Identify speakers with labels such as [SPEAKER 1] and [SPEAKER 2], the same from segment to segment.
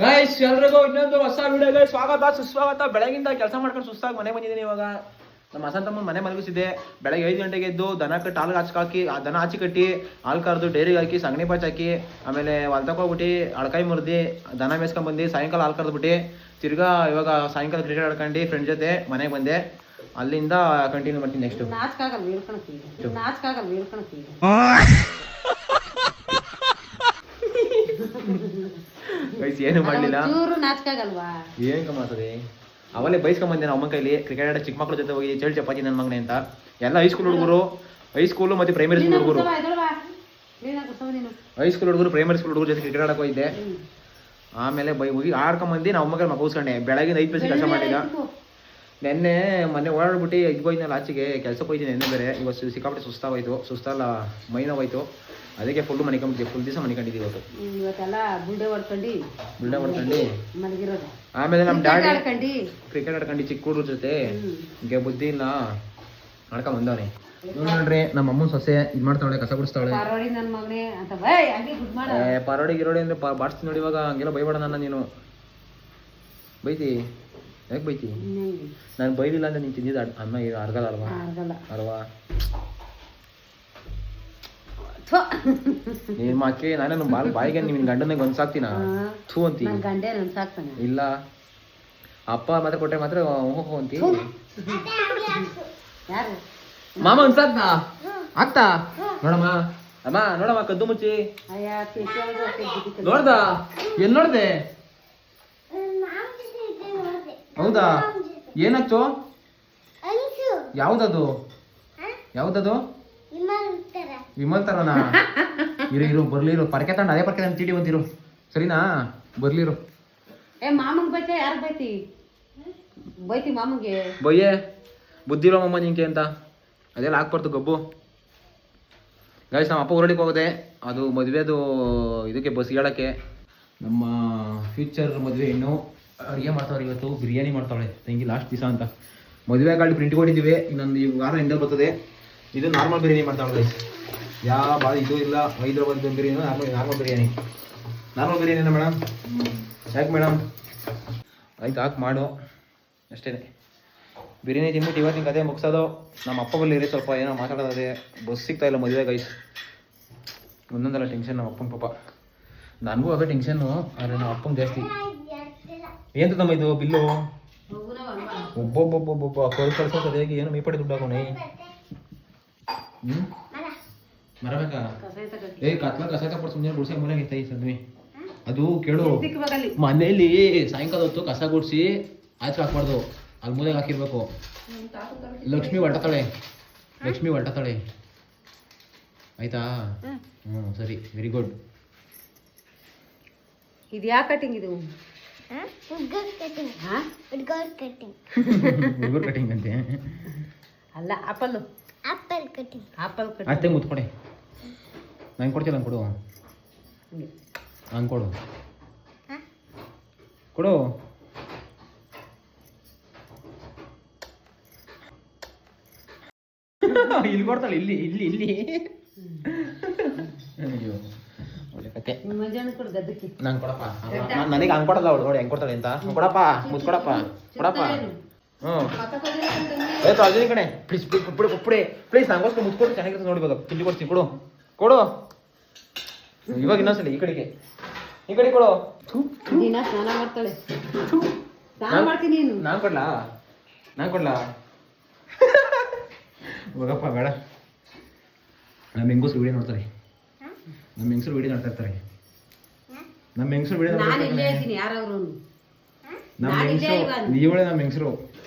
[SPEAKER 1] Guys ಎಲ್ರಿಗೂ ಇನ್ನೊಂದು ಹೊಸ ವಿಡಿಯೋಗೆ ಸ್ವಾಗತ ಸುಸ್ವಾಗತ. ಬೆಳಗಿಂದ ಕೆಲಸ ಮಾಡ್ಕೊಂಡು ಸುಸ್ತಾಗಿ ಮನೆ ಬಂದಿದ್ದೀನಿ. ಇವಾಗ ನಮ್ಮ ಅಸಂತಮ್ಮ ಮನೆ ಮಲಗಿಸಿದೆ. ಬೆಳಗ್ಗೆ 5 ಗಂಟೆಗೆ ಎದ್ದು ದನ ಕಟ್ಟಿ ಹಾಲು ಹಾಕಿ ದನ ಆಚಿ ಕಟ್ಟಿ ಹಾಲು ಕರೆದು ಡೈರಿಗೆ ಹಾಕಿ ಸಗಣಿ ಪಾಚ್ ಹಾಕಿ ಆಮೇಲೆ ಹೊಲ ತಗೊಬಿಟ್ಟು ಅಳಕಾಯಿ ಮುರಿದು ದನ ಮೇಸ್ಕೊಂಡ್ಬಂದು ಸಾಯಂಕಾಲ ಹಾಲು ಕರೆದ್ಬಿಟ್ಟು ತಿರ್ಗಾ ಇವಾಗ ಸಾಯಂಕಾಲ ಕ್ರಿಕೆಟ್ ಆಡ್ಕೊಂಡು ಫ್ರೆಂಡ್ ಜೊತೆ ಮನೆಗೆ ಬಂದೆ. ಅಲ್ಲಿಂದ ಕಂಟಿನ್ಯೂ ಮಾಡ್ತೀನಿ. ನೆಕ್ಸ್ಟ್ ಗೈಸ್ ಏನು ಮಾಡಲಿಲ್ಲ. ಏನ್ ಕಮ್ಮತ್ತದೆ ಅವಲೇ ಬೈಸ್ಕೊಂಡ್ ನಮ್ಮ ಕೈಲಿ ಕ್ರಿಕೆಟ್ ಆಡೋ ಚಿಕ್ಕ ಮಕ್ಳ ಜೊತೆ ಹೋಗಿ ಚೇಳು ಚಪಾತಿ ನನ್ನ ಮಗನೆ ಅಂತ ಎಲ್ಲ ಹೈಸ್ಕೂಲ್ ಹುಡುಗರು, ಹೈಸ್ಕೂಲು ಮತ್ತೆ ಪ್ರೈಮರಿ ಸ್ಕೂಲ್ ಹುಡುಗರು, ಹೈಸ್ಕೂಲ್ ಹುಡುಗರು ಪ್ರೈಮರಿ ಸ್ಕೂಲ್ ಹುಡುಗರು ಜೊತೆ ಕ್ರಿಕೆಟ್ ಆಡಕ್ಕೆ ಹೋಗಿದ್ದೆ. ಆಮೇಲೆ ಹೋಗಿ ಆಡ್ಕೊಂಬಂದು ನಾವು ಮಕ್ಕಳು ಮಗಸ್ಕೊಂಡೆ. ಬೆಳಗ್ಗೆ 5 ಪೈಸೆ ಕೆಲಸ ಮಾಡಿಲ್ಲ. ನೆನ್ನೆ ಮೊನ್ನೆ ಓಡಾಡ್ಬಿಟ್ಟು ಹೋಯ್ನಲ್ಲ ಆಚೆಗೆ ಕೆಲ್ಸಕ್ಕೆ ಹೋಯ್ತೀನಿ. ನೆನ್ನೆ ಬೇರೆ ಇವತ್ತು ಸಿಕ್ಕಾಪಟ್ಟೆ ಸುಸ್ತಲ್ಲ ಮೈ ನೋವಾಯ್ತು. ಅದಕ್ಕೆ ಫುಲ್ ಮನಿಕೊಂಡಿದ್ದೆ. ಫುಲ್ ದಿವಸ ಮನಿಕೊಂಡಿದ್ದೀವಿ ಇವತ್ತೆಲ್ಲ ಬುಲ್ಡೆ ಹೊಡ್ಕೊಂಡು ಆಮೇಲೆ ನಮ್ಮ ಡ್ಯಾಡಿ ಕ್ರಿಕೆಟ್ ಆಡ್ಕೊಂಡು ಚಿಕ್ಕ ಹುಡುಗ್ರ ಜೊತೆ ಬುದ್ಧಿ ಇಲ್ಲ ಆಡ್ಕೊಂಡ್ ಬಂದವನೆ. ನೋಡ್ರಿ ನಮ್ಮ ಅಮ್ಮನ ಸೊಸೆ ಇದ್ ಮಾಡ್ತಾವಳೆ, ಕಸ ಗುಡಿಸ್ತಾವಳೆ. ಪಾರೋಡಿ ಗಿರೋಡಿ ಅಂದ್ರೆ ಬಾಡ್ಸ್ತೀನಿ ನೋಡಿ. ಇವಾಗ ಹಂಗೆಲ್ಲ ಬೈಬೇಡ ನನ್ನ ನೀನು. ಬೈತಿ ಯಾಕೆ ಬೈತಿ? ನಾನು ಬೈಲಿಲ್ಲ ಅಂದ್ರೆ ನೀನು ತಿಂದಿದ್ದ ಅನ್ನ ಅರ್ಗಲ್ಲ ಅಲ್ವಾ? ನೀನ್ ಮಾಕೆ ನಾನು ಬಾಯಿಗೆ ನಿನ್ ಗಂಡನಿಗೆ ಒಂದ್ಸಾಕ್ತಿನ ಥೂ ಅಂತಿ. ಇಲ್ಲ ಅಪ್ಪ ಮಾತ್ರ ಕೊಟ್ಟೆ ಮಾತ್ರ ಓಹೋ ಅಂತಿ. ಮಾಮ ಒಂದ್ಸಾಕ್ನಾ ಆಗ್ತಾ ನೋಡಮ್ಮ. ಅಮ್ಮ ನೋಡಮ್ಮ ಕದ್ದು ಮುಚ್ಚಿ ನೋಡ್ದ ಏನ್ ನೋಡ್ದೆ? ಹೌದಾ? ಏನಾಯ್ತು? ಯಾವ್ದದು? ವಿಮಲ್ ತರನಾ? ಇರು ಬರ್ಲಿರು ಪರ್ಕೆ ತಂಡ ಅದೇ ಪರ್ಕೆ ತಿಡಿ ಬಂದಿರು ಸರಿನಾ? ಬರ್ಲಿರು.
[SPEAKER 2] ಮಾಮಗ್ ಬೈತೆ ಯಾರು ಬೈತಿ ಮಾಮಗೆ
[SPEAKER 1] ಬಯ್ಯೆ ಬುದ್ಧಿ ಇರೋ ಮಮ್ಮ ನಿಂಕೆ ಅಂತ ಅದೆಲ್ಲ ಹಾಕ್ಬಾರ್ದು ಗಬ್ಬು. ಗಾಯ್ಸ್ ನಮ್ಮ ಅಪ್ಪ ಹೊರಡಿಗೆ ಹೋಗೋದೆ. ಅದು ಮದುವೆದು ಇದಕ್ಕೆ ಬಸ್ ಹೇಳಕ್ಕೆ. ನಮ್ಮ ಫ್ಯೂಚರ್ ಮದುವೆ ಇನ್ನು ಅಡುಗೆ ಮಾಡ್ತಾವ್ರೆ. ಇವತ್ತು ಬಿರಿಯಾನಿ ಮಾಡ್ತಾವಳೆ ತಂಗಿ ಲಾಸ್ಟ್ ದಿವಸ ಅಂತ. ಮದುವೆ ಗಾಡಿ ಪ್ರಿಂಟ್ ಕೊಟ್ಟಿದ್ದೀವಿ. ಇನ್ನೊಂದು ಈ ವಾರ ಹಿಂದೆ ಬರ್ತದೆ. ಇದು ನಾರ್ಮಲ್ ಬಿರಿಯಾನಿ ಮಾಡ್ತಾವಳೆ ಗೈಸ್. ಯಾವ ಇದು ಇಲ್ಲ ಹೈದ್ರಾಬಾದ್ ಬಿರಿಯಾನಿ. ನಾರ್ಮಲ್ ಬಿರಿಯಾನಿನ ಮೇಡಮ್? ಯಾಕೆ ಮೇಡಮ್? ಆಯ್ತು ಹಾಕಿ ಮಾಡು ಅಷ್ಟೇ. ಬಿರಿಯಾನಿ ತಿನ್ಬಿಟ್ಟು ಇವತ್ತಿನ ಕತೆ ಮುಗಿಸೋದು. ನಮ್ಮ ಅಪ್ಪ ಬಲ್ಲಿ ಇರಿ ಸ್ವಲ್ಪ ಏನೋ ಮಾತಾಡೋದೇ. ಬಸ್ ಸಿಗ್ತಾ ಇಲ್ಲ ಮದುವೆ ಗೈಸ್. ಒಂದೊಂದೆಲ್ಲ ಟೆನ್ಷನ್ ನಮ್ಮ ಅಪ್ಪನ ಪಾಪ. ನನಗೂ ಅವೇ ಟೆನ್ಷನ್ನು. ಆದರೆ ನಮ್ಮ ಅಪ್ಪನ ಜಾಸ್ತಿ. ಏನು ತಮ್ಮ ಇದು ಬಿಲ್ಲು? ಒಬ್ಬೊಬ್ಬೊಬ್ಬೊಬ್ಬ ಕಳ್ಸೋ ಸರಿಯಾಗಿ ಏನು ಮೀಪಡಿ ದುಡ್ಡು ಹಾಕೋಣ. ಮರ ಬೇಕಾ? ಕತ್ಲ ಕಸ ತಗೊಟ್ಟು ಸುಮ್ಮನೆ ಗುಡ್ಸೆ ಮನೆ ಐತೆ ಸದ್ಮಿ. ಅದು ಕೇಳು, ಮನೇಲಿ ಸಾಯಂಕಾಲ ಹೊತ್ತು ಕಸ ಗುಡಿಸಿ ಆಚೆ ಹಾಕ್ಬಾರ್ದು, ಅಲ್ಲಿ ಮೂಲೆಗೆ ಹಾಕಿರ್ಬೇಕು. ಲಕ್ಷ್ಮಿ ಹೊರಟತಾಳೆ ಆಯ್ತಾ? ಸರಿ, ವೆರಿ ಗುಡ್.
[SPEAKER 2] ಇದು ಯಾ ಕಟಿಂಗ್? ಇದು
[SPEAKER 1] ಹುಡುಗರ್ ಕಟಿಂಗ್ ಅಂತೆ
[SPEAKER 2] ಅಲ್ಲ, ಆಪಲ್ ಕಟಿಂಗ್.
[SPEAKER 1] ಅಷ್ಟೇ ಮುತ್ಕೊಡೆ. ನಂಗೆ ಕೊಡ್ತಿಲ್ಲ, ನಂಗೆ ಕೊಡು. ನಂಗೆ ಕೊಡು. ಇಲ್ಲಿ ಕೊಡ್ತಾಳೆ. ಇಲ್ಲಿ ಅಯ್ಯೋ ಒಳ್ಳೆ ಕತೆ. ನಂಗೆ ಕೊಡಪ್ಪ. ನನಗೆ ಹಂಗೆ ಕೊಡಲ್ಲ ಅವಳು. ನೋಡಿ ಹೆಂಗೆ ಕೊಡ್ತಾಳೆ ಅಂತ. ಕೊಡಪ್ಪ, ಮುತ್ಕೊಡಪ್ಪ, ಕೊಡಪ್ಪ. ಆಯ್ತು ಅರ್ಜುನಿ ಕಣೆ. ಪ್ಲೀಸ್ ಪ್ಲೀಸ್ ನಂಗೋಸ್ಕರ ಮುತ್ಕೊಟ್ಟು ಚೆನ್ನಾಗಿರುತ್ತೆ ನೋಡಿ. ಇವಾಗ ತಿಂಡಿ ಕೊಡ್ತೀನಿ. ಕೊಡು. ಇವಾಗ ಇನ್ನೊಂದ್ಸಲ ಈ ಕಡೆ ಕೊಡು.
[SPEAKER 2] ದಿನ ಸ್ನಾನ ಮಾಡ್ತಾಳೆ. ಸ್ನಾನ ಮಾಡ್ತೀನಿ.
[SPEAKER 1] ನಾನು ಕೊಡ್ಲಾ? ಹೋಗಪ್ಪ ಬೇಡ. ನಮ್ಮ ಹೆಂಗಸರು ವಿಡಿಯೋ ನೋಡ್ತಾರೆ. ನಮ್ಮ ಹೆಂಗಸರು ವಿಡಿಯೋ ನೋಡ್ತಾ ಇರ್ತಾರೆ. ನೀವಳೆ ನಮ್ಮ ಹೆಂಗಸರು.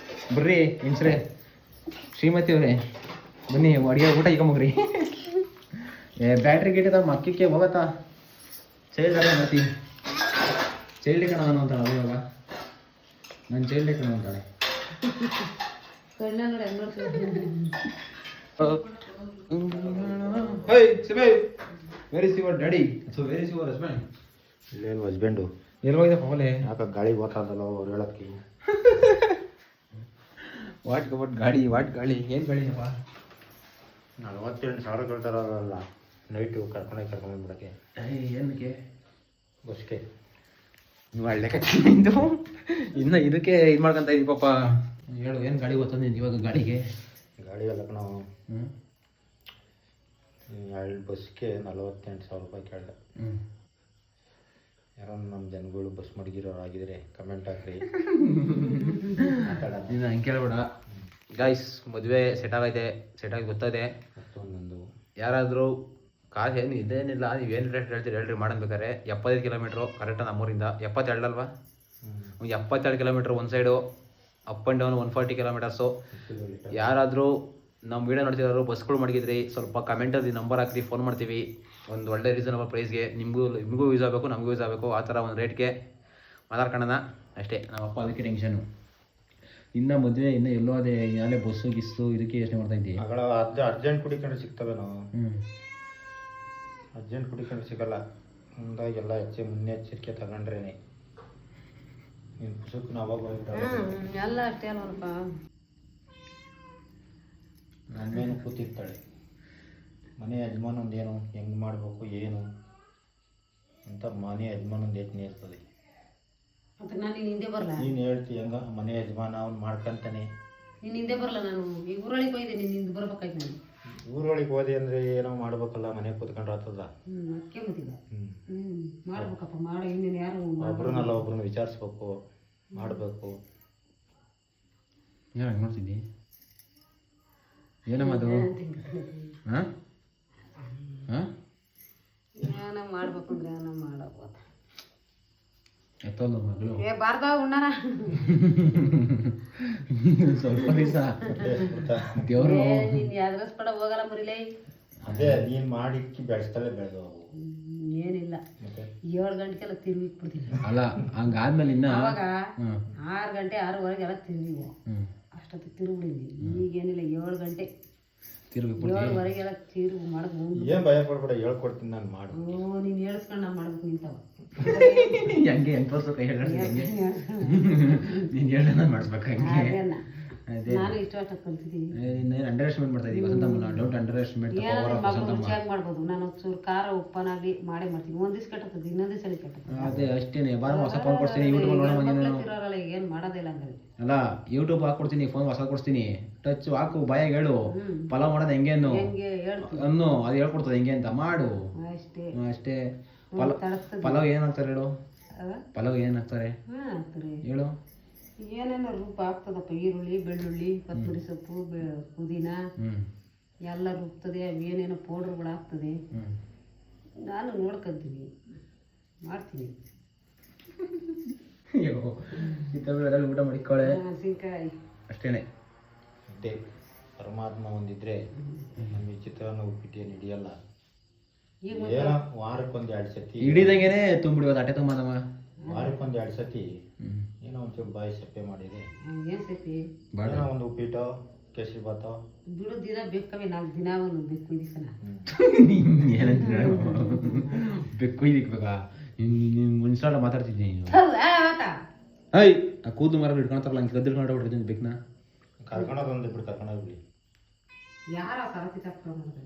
[SPEAKER 1] ಬರ್ರಿ ಹೆಂಗಸ್ರೆ, ಶ್ರೀಮತಿ ಅವ್ರೆ ಬನ್ನಿ ಅಡಿಗೆ ಊಟ ಇಕೊಂಬಗ್ರಿ. ಬ್ಯಾಟ್ರಿ ಗಿಟ್ಟಿದ ಮಕ್ಕಕ್ಕೆ ಹೋಗತ್ತಾ? ಚೈಲ್ಡ್ ಮತಿ ಚೈಲ್ಡ್ ಕಣ ಅಂತಾಳೆ. ಇವಾಗ ನಾನು ಚೈಲ್ಡ್ ಕಣ ಅಂತಾಳೆ. Where is your daddy? So where is your husband?
[SPEAKER 3] ಇಲ್ಲೇನು ಹಸ್ಬೆಂಡು
[SPEAKER 1] ಎಲ್ಲಿ ಹೋಗಿದೆ ಪವಲೆ?
[SPEAKER 3] ಯಾಕೆ ಗಾಳಿಗೆ ಓದ್ತಾದಲ್ಲ ಅವ್ರು ಹೇಳೋದಕ್ಕೆ.
[SPEAKER 1] ವಾಟ್ ಗಾಳಿ ಏನು ಗಾಳಿನಪ್ಪ?
[SPEAKER 3] 48,000 ಕೇಳ್ತಾರಲ್ಲ ನೈಟು ಕರ್ಕೊಂಡ್ಬಂದ್ಬಿಡಕ್ಕೆ.
[SPEAKER 1] ಏನಕ್ಕೆ?
[SPEAKER 3] ಬಸ್ಗೆ
[SPEAKER 1] ಒಳ್ಳೆ ಕಥೆ ಇದು. ಇನ್ನು ಇದಕ್ಕೆ ಇದು ಮಾಡ್ಕೊಂತ ಇದ್ದೀವಿ ಪಾಪ. ಹೇಳು ಏನು ಗಾಡಿ ಗೊತ್ತಂದ ಇವಾಗ ಗಾಡಿಗೆ
[SPEAKER 3] ಗಾಡಿ ಎಲ್ಲ ನಾವು
[SPEAKER 1] ಹ್ಞೂ
[SPEAKER 3] 2 ಬಸ್ಗೆ 48,000 ರೂಪಾಯಿ ಕೇಳಿದೆ. ಯಾರೋ ನಮ್ಮ ಜನಗಳು ಬಸ್ ಮಡಗಿರೋರು ಆಗಿದ್ರೆ ಕಮೆಂಟ್ ಹಾಕ್ರಿ.
[SPEAKER 1] ನೀನು ಹಂಗೆ ಕೇಳ್ಬೇಡ ಗಾಯ್ಸ್. ಮದುವೆ ಸೆಟ್ ಆಗಿ ಗೊತ್ತದೆ.
[SPEAKER 3] ಮತ್ತೊಂದೊಂದು
[SPEAKER 1] ಯಾರಾದರೂ ಕಾಸು ಏನು ಇದೇನಿಲ್ಲ, ನೀವೇನು ರೇಟ್ ಹೇಳ್ತೀರಿ ಹೇಳ್ರಿ ಮಾಡಬೇಕಾರೆ. 75 ಕಿಲೋಮೀಟ್ರು ಕರೆಕ್ಟಾಗಿ ನಮ್ಮೂರಿಂದ 72 ಅಲ್ವಾ? 72 ಕಿಲೋಮೀಟ್ರ್ ಒಂದು side, up and down 140 kilometres. ಯಾರಾದರೂ ನಮ್ಮ ವೀಡಿಯೋ ನೋಡ್ತಿರೋರು ಬಸ್ಗಳು ಮಡಗಿದ್ರಿ ಸ್ವಲ್ಪ ಕಮೆಂಟಲ್ಲಿ ನಂಬರ್ ಹಾಕ್ರಿ, ಫೋನ್ ಮಾಡ್ತೀವಿ. ಒಂದು ಒಳ್ಳೆ ರೀಸನಬಲ್ ಪ್ರೈಸ್ಗೆ ನಿಮಗೂ ಯೂಸ್ ಆಗಬೇಕು, ನಮಗೂ ಯೂಸ್ ಆಗಬೇಕು, ಆ ಥರ ಒಂದು ರೇಟ್ಗೆ ಮಾತಾಡ್ಕೊಳ್ಳೋಣ ಅಷ್ಟೇ. ನಮ್ಮಪ್ಪ ಅದಕ್ಕೆ ಟೆನ್ಷನು. ಇನ್ನು ಮದುವೆ ಇನ್ನೂ ಎಲ್ಲೋ ಅದೇ ನಾಳೆ ಬಸ್ಸು ಗಿಸ್ಸು ಇದಕ್ಕೆ ಯೋಚನೆ ಮಾಡ್ತಾ ಇದ್ದೀವಿ.
[SPEAKER 3] ಅರ್ಜೆಂಟ್ ಕುಡಿಕೊಂಡು ಸಿಗ್ತವೆ ನಾವು. ಅರ್ಜೆಂಟ್ ಕುಡಿಕೊಂಡು ಸಿಗಲ್ಲ. ಮುಂದಾಗಿ ಎಲ್ಲ ಮುನ್ನೆಚ್ಚರಿಕೆ ತಗೊಂಡ್ರೇನೆ. ನೀನು ಪುಸ್ತಕ ಅವಾಗ
[SPEAKER 2] ಎಲ್ಲ ಅಷ್ಟೇ ಅಲ್ವಪ್ಪ.
[SPEAKER 3] ನನ್ನೇನು ಕೂತಿರ್ತಾಳೆ ಮನೆ ಯಜಮಾನಂದೇನು ಹೆಂಗೆ ಮಾಡಬೇಕು ಏನು ಅಂತ ಮನೆ ಯಜಮಾನಂದು ಯೋಚನೆ ಇರ್ತದೆ.
[SPEAKER 2] ಮತ್ತೆ ನಾನು ನೀನು ಹಿಂದೆ ಬರಲ್ಲ.
[SPEAKER 3] ನೀನು ಹೇಳ್ತಿ ಹೆಂಗ ಮನೆ ಯಜಮಾನ ಅವ್ನು ಮಾಡ್ಕೊಂತಾನೆ.
[SPEAKER 2] ನೀನು ಹಿಂದೆ ಬರಲ್ಲ. ನಾನು ಈಗ ಊರೊಳಗೆ ಹೋಗಿದ್ದೆ, ನೀನು ಹಿಂದೆ ಬರ್ಬೇಕಾಯ್ತು. ನಾನು
[SPEAKER 3] ಊರೊಳಗೆ ಹೋದೆ ಅಂದರೆ ಏನೋ ಮಾಡ್ಬೇಕಲ್ಲ, ಮನೆ ಕೂತ್ಕೊಂಡ್ರೆ ಆಗ್ತದ.
[SPEAKER 2] ಅದಕ್ಕೆ ಮತ್ತಿಲ್ಲ. ಮಾಡ್ಬೇಕಪ್ಪ, ಮಾಡಿ. ಇನ್ನೇನು ಯಾರು
[SPEAKER 3] ಒಬ್ರನ್ನಲ್ಲ ಒಬ್ರನ್ನ ವಿಚಾರಿಸ್ಬೇಕು, ಮಾಡಬೇಕು.
[SPEAKER 1] ಏನು ಹಂಗೆ ನೋಡ್ತಿದ್ದಿ? ಏನಮ್ಮ ಅದು? ಹಾಂ ಹಾಂ
[SPEAKER 2] ಏನೋ ಮಾಡ್ಬೇಕು ಅಂದ್ರೆ ಏನೋ ಮಾಡಬಹುದು.
[SPEAKER 1] ಎತ್ತಲ್ಲ ಮಗಳು
[SPEAKER 2] ಬಾರ್ದ ಉಣ್ಣಾರ
[SPEAKER 1] ಸ್ವಲ್ಪ ದಿವಸ ದೇವರು
[SPEAKER 2] ನೀನು ಅಡ್ರೆಸ್ ಪಡ ಹೋಗಲ್ಲ ಮರಿಲೇ.
[SPEAKER 3] ಅದೇ ನೀನು ಮಾಡಿಕ್ಕಿ ಬೆಳೆಸ್ತಾಳೆ ಬೆಳೆದು.
[SPEAKER 2] ಏನಿಲ್ಲ 7 ಗಂಟೆಗೆಲ್ಲ ತಿರುಗಿಕ್ಬಿಡ್ತೀನಿ.
[SPEAKER 1] ಅಲ್ಲ ಹಂಗಾದ್ಮೇಲೆ ಇನ್ನ
[SPEAKER 2] ಅವಾಗ 6 ಗಂಟೆ 6:15 ಎಲ್ಲ ತಿರುಗಿವು. ಅಷ್ಟೊತ್ತು ತಿರುಗಿಬಿಡಿದ್ವಿ. ಈಗೇನಿಲ್ಲ 7 ಗಂಟೆ 7:15 ತಿರುಗಿ ಮಾಡಕ್
[SPEAKER 3] ಏನು ಭಯ ಪಡ್ಬೇಡ, ಹೇಳ್ಕೊಡ್ತೀನಿ ನಾನು ಮಾಡು.
[SPEAKER 2] ನೀನು ಹೇಳ್ಸ್ಕೊಂಡು ನಾನು ಮಾಡ್ಬೇಕು ನಿಂತವ.
[SPEAKER 1] ಹಂಗೆ ಎಂಟು ಕೈ ಹೇಳಿ ನೀನು ಹೇಳ ನಾನು ಮಾಡಿಸ್ಬೇಕು ಹಂಗೆ.
[SPEAKER 2] ನಾನು ಇಷ್ಟ ಕಲ್ತಿದ್ದೀನಿ.
[SPEAKER 1] ಅಂಡರ್ ಎಸ್ಟಿಮೇಟ್ ಮಾಡ್ತಾ ಇದ್ದೀವಿ ವಸಂತಮ್ಮನ. ಡೌಟ್ ಅಂಡರ್ ಎಸ್ಟಿಮೇಟ್
[SPEAKER 2] ರುಚಿಯಾಗಿ ಮಾಡ್ಬೋದು. ನಾನು ಒಂಚೂರು ಖಾರ ಉಪ್ಪನಾಗಲಿ ಮಾಡೇ ಮಾಡ್ತೀನಿ. ಒಂದ್ ದಿವ್ಸ ಕೆಟ್ಟದ್ದು, ಇನ್ನೊಂದ್ ದಿವಸ ಕೆಟ್ಟದ್ದು.
[SPEAKER 1] ಅದೇ ಅಷ್ಟೇನೆ. ಬಾರ ಹೊಸ ಫೋನ್ ಕೊಡ್ತೀನಿ, ಯೂಟ್ಯೂಬ್
[SPEAKER 2] ನೋಡೋಣ. ಏನು ಮಾಡೋದಿಲ್ಲ ಹಂಗಾರೆ.
[SPEAKER 1] ಅಲ್ಲ ಯೂಟ್ಯೂಬ್ ಹಾಕೊಡ್ತೀನಿ, ಫೋನ್ ಹೊಸ ಕೊಡ್ತೀನಿ, ಟಚ್ ಹಾಕು, ಬಾಯಾಗ ಹೇಳು ಪಲಾವ್ ಮಾಡೋದು ಹೆಂಗೇನು ಅನ್ನು ಅದು ಹೇಳ್ಕೊಡ್ತದೆ ಹೆಂಗೆ ಅಂತ ಮಾಡು
[SPEAKER 2] ಅಷ್ಟೇ.
[SPEAKER 1] ಅಷ್ಟೇ. ಪಲಾವ್ ಏನ್ ಹಾಕ್ತಾರೆ ಹೇಳು? ಪಲಾವ್ ಏನ್ ಹಾಕ್ತಾರೆ ಹೇಳು?
[SPEAKER 2] ಏನೇನೋ ರೂಪ ಆಗ್ತದಪ್ಪ. ಈರುಳ್ಳಿ, ಬೆಳ್ಳುಳ್ಳಿ, ಕೊತ್ತಂಬರಿ ಸೊಪ್ಪು, ಪುದೀನ ಎಲ್ಲ ರುಬ್ತದೆ. ಏನೇನೋ ಪೌಡ್ರ್ಗಳು ಆಗ್ತದೆ. ನಾನು ನೋಡ್ಕೊಂತೀನಿ, ಮಾಡ್ತೀನಿ.
[SPEAKER 1] ಊಟ ಮಾಡಿಕೊಳ್ಳೆ
[SPEAKER 2] ಹಸಿನಕಾಯಿ
[SPEAKER 1] ಅಷ್ಟೇನೆ.
[SPEAKER 3] ಅದೇ ಪರಮಾತ್ಮ ಒಂದಿದ್ರೆ ನಮಗೆ ಚಿತ್ರಾನ್ನ ಉಪ್ಪಿಟ್ಟು ಏನು ಹಿಡಿಯಲ್ಲ. ಏನೋ ವಾರಕ್ಕೊಂದು 2 ಸತಿ
[SPEAKER 1] ಹಿಡಿದಂಗೆನೆ ತುಂಬಿಡಿಯೋದು ಅಟ್ಟೆ ತುಂಬದಮ್ಮ.
[SPEAKER 3] ವಾರಕ್ಕೊಂದು 2 ಸತಿ ಏನೋ ಒಂಚೂರು ಬಾಯಿ ಸಪ್ಪೆ ಮಾಡಿದೆ.
[SPEAKER 2] ಏನು ಸತಿ
[SPEAKER 3] ಏನೋ ಒಂದು ಉಪ್ಪಿಟ್ಟು, ಕೇಸರಿ ಭಾತ
[SPEAKER 2] ಬಿಡು. ದಿನ ಬೇಕವೇ 4 ದಿನ ಒಂದು ಬೇಕು ಇದಕ್ಕನ.
[SPEAKER 1] ಬೆಕ್ಕು ಇದಕ್ಬೇಕಾ? ನೀನು ಮುನ್ಸಾಲ ಮಾತಾಡ್ತಿದ್ದೀನಿ ನೀನು. ಐ ಆ ಕೂದು ಮರ ಹಿಡ್ಕೊಳ್ತಾರಲ್ಲ ಹಂಗೆ ಕದ್ದು ಹಿಡ್ಕೊಂಡು ಹೊಡ್ತೀನಿ ಬೇಕನ್ನ
[SPEAKER 3] ಕರ್ಕೊಂಡೋಗಿ ಒಂದು ಬಿಟ್ಟು ಕರ್ಕೊಂಡೋಗ್ಬಿಡಿ.
[SPEAKER 2] ಯಾರ ಸರತಿ ತಪ್ಪಿಕೊಂಡು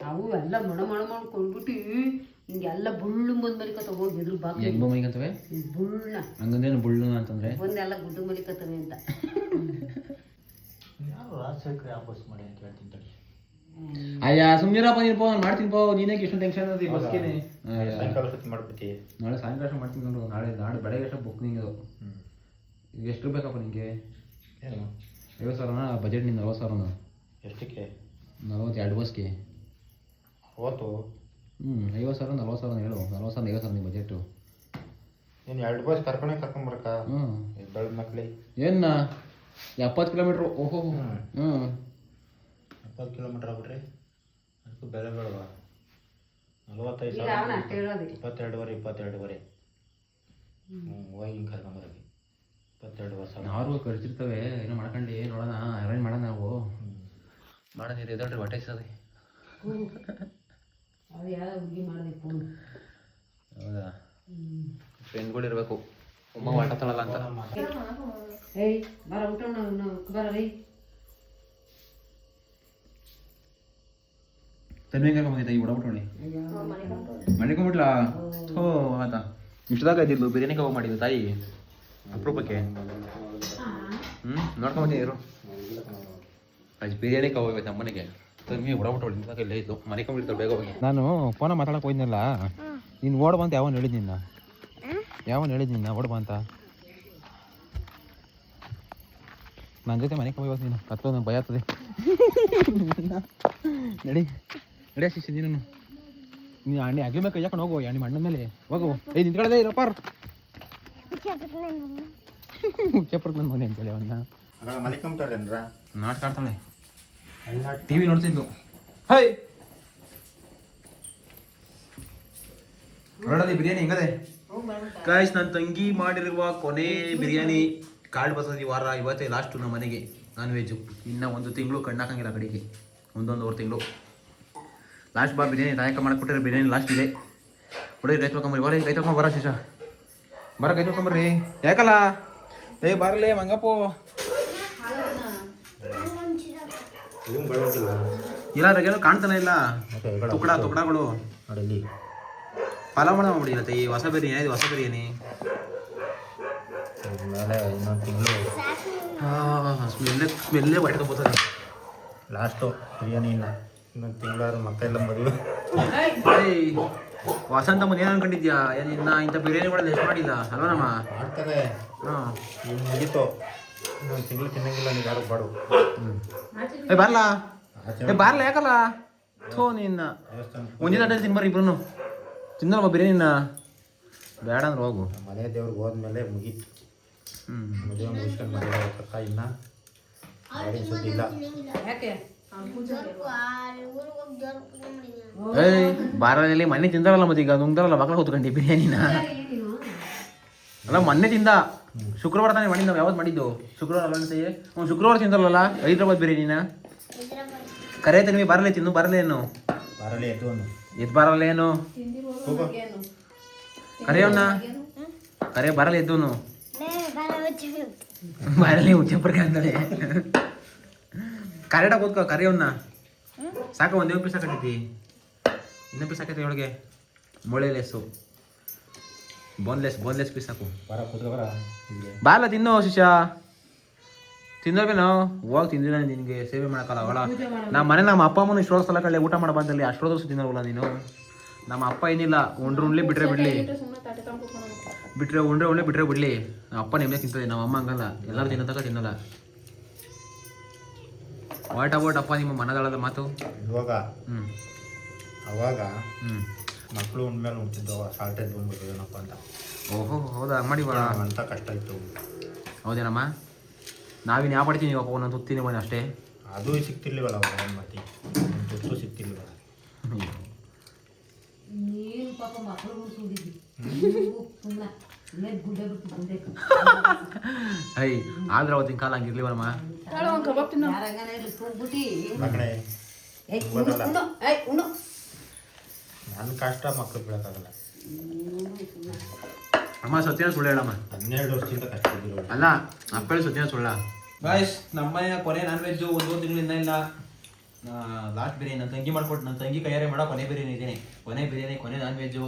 [SPEAKER 2] ಅವು ಎಲ್ಲ ಮಾಡ್ಕೊಂಡ್ಬಿಟ್ಟು ಹಿಂಗೆಲ್ಲ ಬುಳ್ಳು ಬಂದು ಮಲಿಕತ್ತವೆ. ಹೋಗಿ ಎದುರು ಬಾಕ್
[SPEAKER 1] ಹೆಂಗ್ ಮಲಿಕತ್ತವೆ?
[SPEAKER 2] ಬುಳ್ಳ
[SPEAKER 1] ಹಂಗಂದೇನು ಬುಳ್ಳು ಅಂತಂದ್ರೆ
[SPEAKER 2] ಒಂದೆಲ್ಲ ಗುಡ್ಡು ಮಲಿಕತ್ತವೆ ಅಂತ.
[SPEAKER 3] ಯಾರು ರಾಜಶೇಖರ್ ವಾಪಸ್ ಮಾಡಿ ಅಂತ ಹೇಳ್ತೀನಿ ತಡಿ.
[SPEAKER 1] ಅಯ್ಯ ಸುಮ್ಮನಿರಪ್ಪ, ನೀನು ನಾನು ಮಾಡ್ತೀನಿ ಪೋ. ನೀನೇ ಎಷ್ಟು ಟೆನ್ಷನ್ ಅದ ಬಸ್ಗೇನೆ.
[SPEAKER 3] ಸಾಯಂಕಾಲ ಸತಿ ಮಾಡ್ಬಿಟ್ಟು
[SPEAKER 1] ನಾಳೆ ಸಾಯಂಕಾಲ ಮಾಡ್ತೀನಿ ನೋಡು. ನಾಳೆ ಬೆಳಗ್ಗೆ ಅಷ್ಟು ಬುಕ್ಕಿಂಗ್ ಅದು. ಈಗ ಎಷ್ಟು ಬೇಕಪ್ಪ ನಿಮಗೆ?
[SPEAKER 3] ಏನು
[SPEAKER 1] 50,000ನಾ ಬಜೆಟ್? ನಿಂದು 40,000ನಾ?
[SPEAKER 3] ಎಷ್ಟಕ್ಕೆ?
[SPEAKER 1] 42 ಬಸ್ಗೆ
[SPEAKER 3] 60.
[SPEAKER 1] 50,000 40,000 ಹೇಳು. 40,000 50,000 ನಿಮ್ಮ ಬಜೆಟು.
[SPEAKER 3] ನೀನು 2 ಬಸ್ ಕರ್ಕೊಂಬರಕ್ಕ ಬೆಳೆದ ಮಕ್ಕಳಿ
[SPEAKER 1] ಏನ 70 ಕಿಲೋಮೀಟ್ರು? ಓಹೋ
[SPEAKER 3] 70 ಕಿಲೋಮೀಟ್ರ್ ಆಗ್ಬಿಟ್ರಿ ಅದಕ್ಕೂ ಬೆಲೆ ಬೇಡವಾ? 45,000 22,500 ಹೋಗಿ ಹಿಂಗೆ ಕರ್ಕೊಂಬರಕ್ಕೆ 22 ವರ್ಷ
[SPEAKER 1] ನಾವು ಖರ್ಚಿರ್ತವೆ. ಏನೋ ಮಾಡ್ಕೊಂಡು ನೋಡೋಣ, ಅರೇಂಜ್ ಮಾಡೋಣ. ನಾವು ಮಾಡೋಣ ಇದಲ್ರಿ ಹೊಟ್ಟೆ ಸರಿ.
[SPEAKER 2] ಅದು ಯಾವ ಹುಡುಗಿ ಮಾಡಿದೆ ಫೋನ್?
[SPEAKER 1] ಹೌದಾ? ಫ್ರೆಂಡ್ಗಳು ಇರಬೇಕು. ಉಮ್ಮ ಆಟ ತೊಳಲ್ಲ ಅಂತ.
[SPEAKER 2] ಏಯ್ ಬರ ಊಟ ಬರ ರೀ.
[SPEAKER 1] ತನ್ನಿಂಗ ಬಂದಿದ್ದ ಈ ಉಡಬಿಟ್ಟೋಣಿ ಮಣಿಕೊಂಬಿಟ್ಲಾ? ಹೋ ಆತ ಇಷ್ಟದಾಗ ಇದ್ದಿದ್ದು ಬಿರಿಯಾನಿ ಕಬಾಬ್ ಮಾಡಿದ್ದು ತಾಯಿ ಅಪರೂಪಕ್ಕೆ. ನೋಡ್ಕೊಂಬಂದಿರು ಅದು ಬಿರಿಯಾನಿ ಕಬಾಬ್ ಇವತ್ತು ನಮ್ಮನೆಗೆ ತಂಗಿ ಹೊಡಬಿಟ್ಟು ನಿಂತಾಗ ಇಲ್ಲೇ ಇದ್ದು ಮನೆ ಕಂಬಿಡ್ತಾರೆ ಬೇಗ ಹೋಗಿ. ನಾನು ಫೋನ ಮಾತಾಡಕ್ಕೆ ಹೋಯ್ನಲ್ಲ, ನೀನು ಓಡ್ಬಾ ಅಂತ ಯಾವನು ಹೇಳಿದ್ ನಿನ್ನ? ಓಡ್ಬಾ ಅಂತ ನನ್ನ ಜೊತೆ ಮನೆ ಕಬಾಬ್ ನೀನು ಕತ್ತೋ ನಂಗೆ ಭಯ ಆಗ್ತದೆ. ನಡಿ ಶಿಷ್ಯ ನೀನು ಅಣ್ಣಿ ಅಗ್ಲಿ ಮೇಲೆ ಕೈ ಹಾಕೊಂಡು ಹೋಗು ನಿಮ್ಮ ಅಣ್ಣನ ಮೇಲೆ ಹೋಗು. ನಿಂತ್ಕೊಳ್ಳದೆ ಇರಪ್ಪ ಮುಖ್ಯಪುರಕ್ಕೆ ನನ್ನ ಮನೆ ಅಂತೇಳಿ ಅವನ್ನ
[SPEAKER 3] ಮಲಿಕಂಬ್ತಾರೇನ್ರ
[SPEAKER 1] ನಾಟಕ ಆಡ್ತಾಳೆ, ಟಿವಿ ನೋಡ್ತಿದ್ದು. ಹೈ ಹೊರಡದಿ ಬಿರಿಯಾನಿ ಹೆಂಗದೆ ಗಾಯ್ಸ್? ನನ್ನ ತಂಗಿ ಮಾಡಿರುವ ಕೊನೆ ಬಿರಿಯಾನಿ ಕಾರ್ಡ್ ಬರ್ತದೆ ಈ ವಾರ. ಇವತ್ತೇ ಲಾಸ್ಟು ನಮ್ಮ ಮನೆಗೆ ನಾನ್ ವೆಜ್ಜು. ಇನ್ನು 1 ತಿಂಗಳು ಕಣ್ಣಾಕಂಗಿಲ್ಲ ಕಡೆಗೆ, 1.5 ತಿಂಗಳು ಲಾಸ್ಟ್ ಬಾ ಬಿರಿಯಾನಿ. ನಾಯಕ ಮಾಡಿಕೊಟ್ಟಿರೋ ಬಿರಿಯಾನಿ ಲಾಸ್ಟ್ ಇದೆ. ಹುಡುಗಿ ಕೈ ತೊಗೊಂಬರಿ, ಬರೀ ಕೈ ತೊಗೊಂಬರ ಶಿಶ, ಬರ ಕೈ ತೊಗೊಂಬರ್ರಿ. ಯಾಕಲ್ಲ ಬರಲೇ ಮಂಗಪ್ಪು ಇಲ್ಲ ರಗೇನು ಕಾಣ್ತಾನೆ ಇಲ್ಲ. ತುಕಡಗಳು
[SPEAKER 3] ನೋಡಿ
[SPEAKER 1] ಪಲಾವ್ ಮಾಡ್ಬಿಡಿ ಇವತ್ತು. ಈ ಹೊಸ ಬಿರಿಯಾನಿ ಇದು, ಹೊಸ ಬಿರಿಯಾನಿ
[SPEAKER 3] ಮೇಲೆ ಇನ್ನೊಂದು ತಿಂಗಳು
[SPEAKER 1] ಸ್ಮೆಲ್ಲೇ ಹೊಟ್ಟೆ ತುಂಬೋತದೆ.
[SPEAKER 3] ಲಾಸ್ಟು ಬಿರಿಯಾನಿ ಇಲ್ಲ, ಇನ್ನೊಂದು ತಿಂಗಳಾದ್ರು ಮಕ್ಕಳೆಲ್ಲ ಮದುವೆ.
[SPEAKER 1] ವಸಂತ ಮುಂದೆ ಏನು ಅನ್ಕೊಂಡಿದ್ಯಾ? ಇನ್ನ ಇಂಥ ಬಿರಿಯಾನಿ ಕೂಡ ಎಷ್ಟು ಮಾಡಿಲ್ಲ ಅಲ್ವಾ ನಮ್ಮ
[SPEAKER 3] ಮಾಡ್ತಾರೆ. ಈಗ ಮುಗೀತು, ಇನ್ನೊಂದು ತಿಂಗಳು ತಿನ್ನಂಗಿಲ್ಲ ನೀವು ಯಾರು ಬಾಡು.
[SPEAKER 1] ಬರ್ಲ ಯಾಕಲ್ಲ ಥೋ ನಿನ್ನ ಒಂದಿನ ಅಡ್ಡ ತಿನ್ಬಾರ ಇಬ್ರು ತಿನ್ನಲ್ವ ಬಿರಿಯಾನಿನ? ಬೇಡ ಅಂದ್ರೆ ಹೋಗು.
[SPEAKER 3] ಮನೆ ದೇವ್ರಿಗೆ ಹೋದ್ಮೇಲೆ ಮುಗೀತು. ಮದುವೆ ಮುಗಿಸ್ಕೊಂಡು ಮದುವೆ ಹೋಗ್ತಾ ಇನ್ನ ಗಾಡಿ ಸುದ್ದಿ ಇಲ್ಲ.
[SPEAKER 1] ಬಾರಲ್ಲಿ ಮೊನ್ನೆ ತಿಂದಾರಲ್ಲ ಮತ್ತೆ ಈಗ ನುಂಗ್ದಾರಲ್ಲ ಮಕ್ಕಳು ಕೂತ್ಕೊಂಡಿ ಬಿರಿಯಾನಿನ. ಅಲ್ಲ ಮೊನ್ನೆ ತಿಂದ, ಶುಕ್ರವಾರ ತಾನೇ ಮಾಡಿದ್ದು. ಯಾವತ್ತು ಮಾಡಿದ್ದು? ಶುಕ್ರವಾರ ಅಲ್ಲ ಅಂತ ಶುಕ್ರವಾರ ತಿಂದಾರಲ್ಲ ಹೈದ್ರಾಬಾದ್ ಬಿರಿಯಾನಿನ. ಕರೆ ನೀವು ಬರಲೇ ತಿನ್ನು, ಬರಲೇನು
[SPEAKER 3] ಬರಲಿ
[SPEAKER 1] ಎದ್ದು ಬರಲ್ಲ ಏನು ಕರೆಯವನ್ನ ಕರೆ ಬರಲ್ಲ ಎದ್ದವನು ಬರಲಿ ಉಚ್ಚಪುರಕ್ಕೆ ಅಂತಾಳೆ. ಕರೆಕ್ಟಾಗಿ ಕೂತ್ಕೋ ಕರೆಯವನ್ನ. ಸಾಕು ಒಂದೇ ಪೀಸ್ ಹಾಕೈತಿ, ಇನ್ನೊಂದು ಪೀಸ್ ಹಾಕೈತಿ ಒಳಗೆ ಮೊಳೆಲೆಸ್ಸು ಬೋನ್ಲೆಸ್ ಪೀಸ್ ಹಾಕು. ಬಾರಲ್ಲ ತಿನ್ನೋ ಶಿಷ್ಯ, ತಿನ್ನೋಬೇನೋ ಹೋಗಿ ತಿಂದಿಲ್ಲ ನಿನಗೆ ಸೇವೆ ಮಾಡೋಕ್ಕಲ್ಲ. ಅವಳ ನಮ್ಮ ಅಪ್ಪ ಅಮ್ಮನ ಇಷ್ಟೊಂದು ಸಲ ಕಳ್ಳೆ ಊಟ ಮಾಡಿ ಬಂದಲ್ಲಿ ಅಷ್ಟೊಂದು ವರ್ಷ ತಿನ್ನೋಲ್ಲ ನೀನು. ನಮ್ಮ ಅಪ್ಪ ಏನಿಲ್ಲ ಉಂಡ್ರೆ ಬಿಟ್ರೆ ಬಿಡಲಿ, ಬಿಟ್ರೆ ಬಿಡಲಿ. ನಮ್ಮ ಅಪ್ಪ ನಿಮ್ಮನೆ ತಿಂತದೆ, ನಮ್ಮ ಅಮ್ಮ ಹಂಗಲ್ಲ, ಎಲ್ಲರೂ ತಿನ್ನತಕ್ಕ ತಿನ್ನಲ್ಲ. ವಾಟ್ ಅಬೌಟ್ ಅಪ್ಪ ನಿಮ್ಮ ಮನದಾಳದ ಮಾತು
[SPEAKER 3] ಇವಾಗ ಅವಾಗ ಮಕ್ಕಳು ಉಂಡ್ಮೇಲೆ ಉಂಟಿದ್ದವ ಸಾಲ್ಟೇಜ್ ಬಂದ್ಬಿಟ್ಟಿದೇನಪ್ಪ ಅಂತ.
[SPEAKER 1] ಓಹೋ ಹೌದಾ, ಮಾಡಿ ಬರ
[SPEAKER 3] ಅಂತ ಕಷ್ಟ ಇತ್ತು.
[SPEAKER 1] ಹೌದೇನಮ್ಮ? ನಾವಿನ್ನು ಯಾವ ಪಡ್ತೀನಿ ಅಪ್ಪ ಒಂದೊಂದು ತುತ್ತೀನಿ ಬಂದು ಅಷ್ಟೇ.
[SPEAKER 3] ಅದು ಸಿಗ್ತಿರ್ಲಿವಲ್ಲ ಅವಾಗ ಒಂದು ಮತಿ, ಒಂದು ತುತ್ತು ಸಿಗ್ತಿರ್ಲಿವಲ್ಲ.
[SPEAKER 2] ನೀನು ಪಾಪ ಮಕ್ಕಳು ಸುಡಿದ್ವಿ
[SPEAKER 1] ಐ ಆದ್ರೆ ಅವತ್ತಿನ ಕಾಲ ಹಂಗಿರ್ಲಿವಲ್ಲಮ್ಮ.
[SPEAKER 3] ನನ್ನ ಕಷ್ಟ ಮಕ್ಕಳು ಬೀಳಕ್ಕಾಗಲ್ಲ.
[SPEAKER 1] ಅಮ್ಮ ಸತ್ಯನ ಸುಳ್ಳು ಹೇಳಮ್ಮ.
[SPEAKER 3] 12 ವರ್ಷದಿಂದ ಕಷ್ಟ ಇದ್ದಿರೋ
[SPEAKER 1] ಅಲ್ಲ ಅಪ್ಪಳಿ ಸತ್ಯನ ಸುಳ್ಳ. ಗಾಯ್ಸ್ ನಮ್ಮನೆಯ ಕೊನೆ ನಾನ್ ವೆಜ್ಜು 1 ತಿಂಗಳಿಂದ ಇಲ್ಲ. ಲಾಸ್ಟ್ ಬಿರಿಯಾನಿ ನನ್ನ ತಂಗಿ ಮಾಡ್ಕೊಟ್ಟು, ನನ್ನ ತಂಗಿ ಕೈಯಾರೆ ಮಾಡೋ ಕೊನೆ ಬಿರಿಯಾನಿ ಇದ್ದೇನೆ. ಕೊನೆ ಬಿರಿಯಾನಿ, ಕೊನೆ ನಾನ್ ವೆಜ್ಜು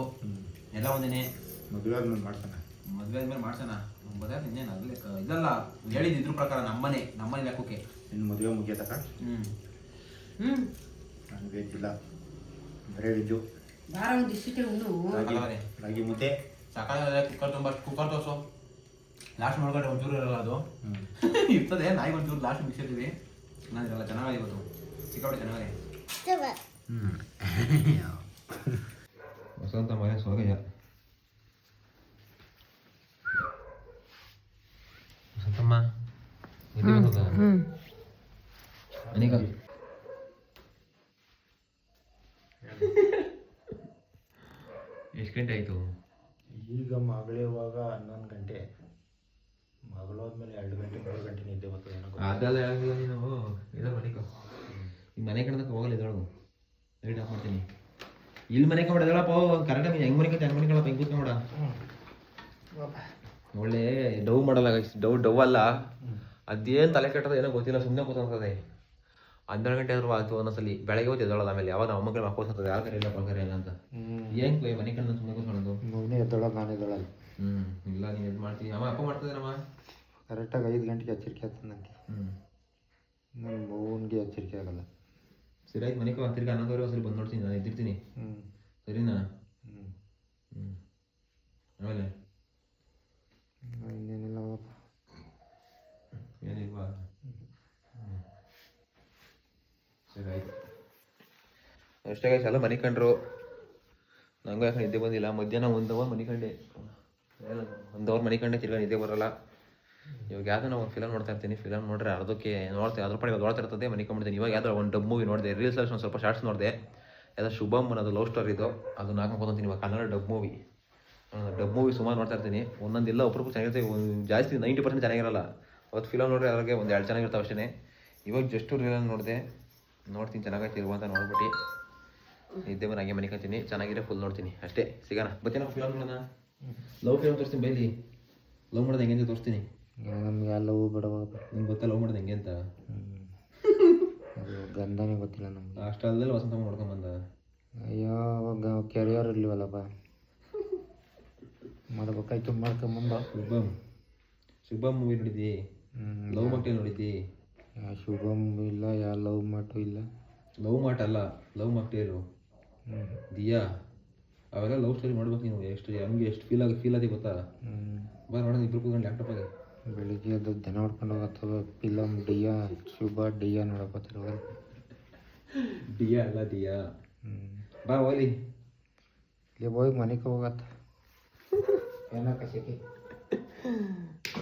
[SPEAKER 1] ಎಲ್ಲ ಒಂದೇನೆ.
[SPEAKER 3] ಮದುವೆ ಆದ್ಮೇಲೆ ಮಾಡ್ತಾನೆ,
[SPEAKER 1] ಮದುವೆ ಆದ್ಮೇಲೆ ಮಾಡ್ಸೋಣ. ಮದುವೆ ಇನ್ನೇನು ಅಲ್ಲೇ ಇದಲ್ಲ ಹೇಳಿದ್ದು ಇದ್ರ ಪ್ರಕಾರ ನಮ್ಮನೆ ಲೆಕ್ಕಕ್ಕೆ.
[SPEAKER 3] ನಿನ್ನ ಮದುವೆ ಮುಗಿಯತಕ್ಕ ನಾನು ವೆಜ್ ಇಲ್ಲ, ಬರೇ ವೆಜ್ಜು. ರಾಗಿ ಮುದ್ದೆ
[SPEAKER 1] ಸಾಕಾಗ ಕುಕ್ಕರ್ ತೋರ್ಸು. ಲಾಸ್ಟ್ ನೋಡ್ಕೊಂಡ್ರೆ ಒಂಚೂರು ಇರಲ್ಲ, ಅದು ಇರ್ತದೆ. ನಾಯಿಗೆ ಒಂಚೂರು ಲಾಸ್ಟ್ ಮಿಕ್ಸಿರ್ತೀವಿ. ನಾನು ಇರಲ್ಲ. ಚೆನ್ನಾಗಿದೆ ಇವತ್ತು, ಸಿಕ್ಕಾಪಟ್ಟೆ ಚೆನ್ನಾಗಿದೆ. ವಸಂತ ಮನೆ ಸೋಗಯ್ಯ. ವಸಂತಮ್ಮ ನನಗ ಎಷ್ಟು ಗಂಟೆ ಆಯಿತು
[SPEAKER 3] ಈಗ? ಮಗಳಿರುವಾಗ 11 ಗಂಟೆ, ಮಗಳೋದ್ಮೇಲೆ 2 ಗಂಟೆ 3 ಗಂಟೆ ನಿದ್ದೆ ಬರ್ತದೆ.
[SPEAKER 1] ಅದೆಲ್ಲ ಹೇಳಿಲ್ಲ ನೀನು. ಇಲ್ಲ ಮನೆಗೆ ಈ ಮನೆ ಕಡೆ ಹೋಗಲ್ಲ ಇದ್ರೊಳಗು. ಲೈಟ್ ಆಫ್ ಮಾಡ್ತೀನಿ. ಇಲ್ಲಿ ಮನೆ ಕಡೆ ಹೇಳಪ್ಪ ಕರೆಕ್ಟಾಗಿ ಹೆಂಗೆ ಮನೆ ಕಡೆ ಹೆಂಗೆ ಮನೆ ಕಡೆ ಹೆಂಗೆ ಕೂತ್ಕೊಂಡ. ಒಳ್ಳೆ ಡವ್ ಮಾಡಲ್ಲ, ಡವ್ ಅಲ್ಲ. ಅದೇನು ತಲೆ ಕೆಟ್ಟದ ಏನೋ ಗೊತ್ತಿಲ್ಲ, ಸುಮ್ಮನೆ ಕೂತ್ಕೊಂತದೆ. 12 ಗಂಟೆ ಆದರೂ ಆಯ್ತು ಒಂದೊಂದ್ಸಲಿ ಬೆಳಗ್ಗೆ ಹೋಗಿ ಎದ್ದೊಳಲ್ಲ. ಆಮೇಲೆ ಯಾವಾಗ ನಮ್ಮ ಅಮ್ಮಗಳು ಮಕ್ಕೋಸ್ತಾರೆ ಯಾರು ಕರೆಯಿಲ್ಲ ಪಲ್ಕರೆ ಇಲ್ಲ ಅಂತ ಏನು ಮನೆ ಕಣ್ಣು ಸುಮ್ಮನೆ ಕೂತ್ಕೊಳ್ಳೋದು.
[SPEAKER 3] ಮೊನ್ನೆ ಎದ್ದೊಳಗೆ ನಾನು ಎದ್ದೊಳಲ್ಲ.
[SPEAKER 1] ಇಲ್ಲ ನೀನು ಇದು ಮಾಡ್ತೀವಿ. ಅಪ್ಪ ಮಾಡ್ತಿದ್ದಾನಮ್ಮ
[SPEAKER 3] ಕರೆಕ್ಟಾಗಿ 5 ಗಂಟೆಗೆ ಎಚ್ಚರಿಕೆ ಆಗ್ತದೆ ನನಗೆ. ನನ್ನ ಮೌನಿಗೆ ಎಚ್ಚರಿಕೆ ಆಗಲ್ಲ.
[SPEAKER 1] ಸರಿ ಆಯ್ತು ಮನೆಗೆ ತಿರ್ಗಿ 11 ಸರಿ ಬಂದು ನೋಡ್ತೀನಿ, ನಾನು ಎದ್ದಿರ್ತೀನಿ. ಸರಿನಾ? ಆಮೇಲೆ
[SPEAKER 3] ಇನ್ನೇನಿಲ್ಲ
[SPEAKER 1] ಏನಿಲ್ವಾ? ಸರಿ ಆಯ್ತು ಅಷ್ಟೇ ಗೈಸ್. ಎಲ್ಲ ಮನಿಕೊಂಡ್ರು. ನಂಗೂ ಯಾಕೆ ನಿದ್ದೆ ಬಂದಿಲ್ಲ. ಮಧ್ಯಾಹ್ನ 1 ಅವರ್ ಮನಿಕೊಂಡೆ. 1 ಅವರ್ ಮನಿಕೊಂಡೆ, ತಿರ್ಗಾ ನಿದ್ದೆ ಬರೋಲ್ಲ. ಇವಾಗ ಯಾವುದೋ ನಾವು ಫಿಲಮ್ ನೋಡ್ತಾ ಇರ್ತೀನಿ. ಫಿಲಮ್ ನೋಡ್ರೆ ಅರ್ಧಕ್ಕೆ ನೋಡ್ತೀನಿ, ಅದ್ರ ಪಡೆ ನೋಡ್ತಾ ಇರ್ತದೆ, ಮನಿಕೊಂಡ್ಬಿಡ್ತೀನಿ. ಇವಾಗ ಯಾವುದೋ ಒಂದು ಡಬ್ ಮೂವಿ ನೋಡಿದೆ, ರೀಲ್ಸಲ್ಲಿ ಒಂದು ಸ್ವಲ್ಪ ಶಾರ್ಟ್ಸ್ ನೋಡಿದೆ. ಯಾವುದೋ ಶುಭಮ್ ಅನ್ನೋದು ಲವ್ ಸ್ಟೋರಿದು, ಅದನ್ನ ಹಾಕೊಂಡ್ಕೊತೀನಿ ಇವಾಗ. ಕನ್ನಡ ಡಬ್ ಮೂವಿ ಸುಮಾರು ನೋಡ್ತಾ ಇರ್ತೀನಿ. ಒಂದೊಂದಿಲ್ಲ ಒಬ್ಬರು ಚೆನ್ನಾಗಿರುತ್ತೆ, ಜಾಸ್ತಿ 90% ಚೆನ್ನಾಗಿರಲ್ಲ. ಅವತ್ತು ಫಿಲಮ್ ನೋಡ್ರೆ ಅದ್ರಾಗೆ 1-2 ಚೆನ್ನಾಗಿರ್ತಾವೆ ಅಷ್ಟೇ. ಇವಾಗ ಜಸ್ಟು ರೀಲಲ್ಲಿ ನೋಡಿದೆ, ನೋಡ್ತೀನಿ ಚೆನ್ನಾಗೈತೆ ಇರುವ ಅಂತ ನೋಡ್ಬಿಟ್ಟು ನಿದ್ದೆ ಬಂದು ಹಂಗೆ ಮನಿಕೊಂತೀನಿ. ಚೆನ್ನಾಗಿರೋ ಫುಲ್ ನೋಡ್ತೀನಿ ಅಷ್ಟೇ. ಸಿಗೋಣ ಬರ್ತೀನಿ ಫಿಲಮ್ ನೋಡೋಣ. ಲವ್ ಫಿಲಮ್ ತೋರಿಸ್ತೀನಿ ಬೈಲಿ. ಲವ್ ಮಾಡೋದು ಹೆಂಗೆ ಅಂತ ತೋರಿಸ್ತೀನಿ.
[SPEAKER 3] ನಮ್ಗೆ ಯಾವ ಲವ್ ಬಿಡವ,
[SPEAKER 1] ನಿಮ್ಗೆ ಗೊತ್ತಾ ಲವ್ ಮಾಡೋದು ಹೆಂಗೆ ಅಂತ?
[SPEAKER 3] ಅದು ಗಂಧನೇ ಗೊತ್ತಿಲ್ಲ ನಮ್ಗೆ.
[SPEAKER 1] ಅಷ್ಟಲ್ಲದೆ ವಸಂತ ನೋಡ್ಕೊಂಬಂದ.
[SPEAKER 3] ಅಯ್ಯೋ ಅವಾಗ ಕೆರಿಯರ್ ಇರ್ಲಿವಲ್ಲಪ್ಪ, ಮಾಡ್ಬೇಕಾಯ್ತು ಮಾಡ್ಕೊಂಬಂದ.
[SPEAKER 1] ಶುಭಮ್ ಮೂವಿ ನೋಡಿದ್ದಿ? ಲವ್ ಮಾಕ್ಟೇಲ್ ನೋಡಿದ್ದಿ?
[SPEAKER 3] ಶುಭಮ್ ಇಲ್ಲ, ಯಾವ ಲವ್ ಮಾಟು ಇಲ್ಲ.
[SPEAKER 1] ಲವ್ ಮಾಟ್ ಅಲ್ಲ, ಲವ್ ಮಾಕ್ಟೇಲು. ದಿಯಾ ಅವೆಲ್ಲ ಲವ್ ಸ್ಟೋರಿ ನೋಡ್ಬೇಕು ನೀವು. ನಮಗೆ ಎಷ್ಟು ಫೀಲ್ ಆಗಿ ಗೊತ್ತಾ? ಬಾ ನೋಡೋಣ ಇಬ್ರು ಕೂತ್ಕೊಂಡು ಲ್ಯಾಪ್ಟಾಪಾಗೆ.
[SPEAKER 3] ಬೆಳಿಗ್ಗೆ ಅದು ದನ ಹೊಡ್ಕೊಂಡು ಹೋಗತ್ತವ ಫಿಲಮ್ ಡಿಯಾ, ಶುಭ ಡಿಯಾ ನೋಡಕತ್ತಿರ.
[SPEAKER 1] ಡಿಯಾ ಅಲ್ಲ ದಿಯಾ. ಬಾ ಹೋಗ್ಲಿ,
[SPEAKER 3] ಇಲ್ಲಿ ಹೋಗಿ ಮನೆಗೆ ಹೋಗತ್ತ. ಏನಕ್ಕ ಸಿಕ್ಕಿ?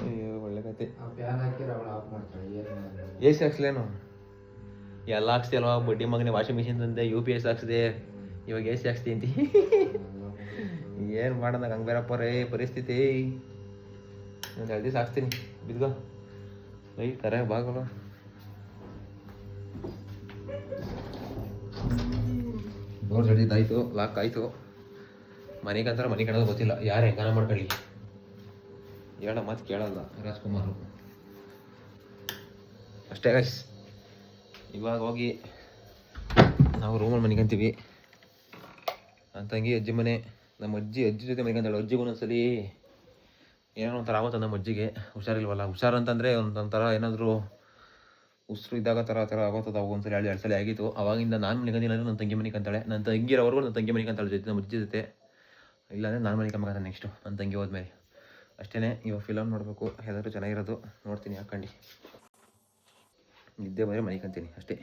[SPEAKER 1] ಅಯ್ಯೋ ಒಳ್ಳೆ ಕತೆ.
[SPEAKER 3] ಫ್ಯಾನ್ ಹಾಕಿರ ಅವಳು ಆಫ್ ಮಾಡ್ತಾಳೆ.
[SPEAKER 1] AC ಹಾಕ್ಸ್ಲೇನು? ಎಲ್ಲ ಹಾಕ್ಸ್ತಿ ಅಲ್ವಾ ಬಡ್ಡಿ ಮಗನೇ. ವಾಷಿಂಗ್ ಮಿಷಿನ್ ತಂದೆ, UPS ಹಾಕ್ಸಿದೆ, ಇವಾಗ AC ಹಾಕ್ಸ್ತಿ ಅಂತಿ. ಏನು ಮಾಡೋಣ ಹಂಗೆ ಬೇರಪ್ಪ ರೇ ಪರಿಸ್ಥಿತಿ. ಒಂದು 2 ದಿವಸ ಹಾಕ್ಸ್ತೀನಿ ಬಿದ್ಗೋ. ತರ ಬಾಗಲ್ಲ. ಡೋರ್ ಜಡಿದಾಯ್ತು, ಲಾಕ್ ಆಯಿತು. ಮನೆಗಂತಾರೆ ಮನೆ ಕಣೋದು ಗೊತ್ತಿಲ್ಲ, ಯಾರು ಹೆಂಗಾನ ಮಾಡ್ಕೊಳ್ಳಿ. ಹೇಳೋ ಮಾತು ಕೇಳಲ್ಲ ರಾಜ್ಕುಮಾರು ಅಷ್ಟೇ ಗೈಸ್. ಇವಾಗ ಹೋಗಿ ನಾವು ರೂಮಲ್ಲಿ ಮನಿಕೊಂತೀವಿ. ನನ್ನ ತಂಗಿ ಅಜ್ಜಿ ಮನೆ. ನಮ್ಮ ಅಜ್ಜಿ ಜೊತೆ ಮನಿಕೊಂತಾಳೆ. ಅಜ್ಜಿಗೂ ಒಂದೊಂದ್ಸಲಿ ಏನೋ ಒಂಥರ ಆಗುತ್ತೆ. ನಮ್ಮ ಅಜ್ಜಿಗೆ ಹುಷಾರಿಲ್ವಲ್ಲ. ಹುಷಾರು ಅಂತಂದರೆ ಒಂಥರ ಏನಾದರೂ ಉಸಿರು ಇದ್ದಾಗ ಥರ ಆಗೋತದ. ಅವಾಗ ಒಂದ್ಸಲಿ 2 ಸಲ ಆಗಿತ್ತು. ಅವಾಗಿಂದ ನಾನು ಮನಿಕೊಂಡಿಲ್ಲ, ನನ್ನ ತಂಗಿ ಮನಿಕೊಂತಾಳೆ. ನನ್ನ ತಂಗಿರೋವರೆಗೂ ನನ್ನ ತಂಗಿ ಮನಿಕೊಂತಾಳೆ ಜೊತೆ, ನಮ್ಮ ಅಜ್ಜಿ ಜೊತೆ. ಇಲ್ಲಾಂದರೆ ನಾನು ಮನಿಕೊಂಬೇಕಾದ್ರೆ ನೆಕ್ಸ್ಟು ನನ್ನ ತಂಗಿ ಹೋದ್ಮೇಲೆ ಅಷ್ಟೇ. ಇವಾಗ ಫಿಲಮ್ ನೋಡಬೇಕು, ಯಾವ್ದಾದ್ರು ಚೆನ್ನಾಗಿರೋದು ನೋಡ್ತೀನಿ ಹಾಕ್ಕೊಂಡು. ನಿದ್ದೆ ಬಂದರೆ ಮನಿಕೊಂತೀನಿ ಅಷ್ಟೇ.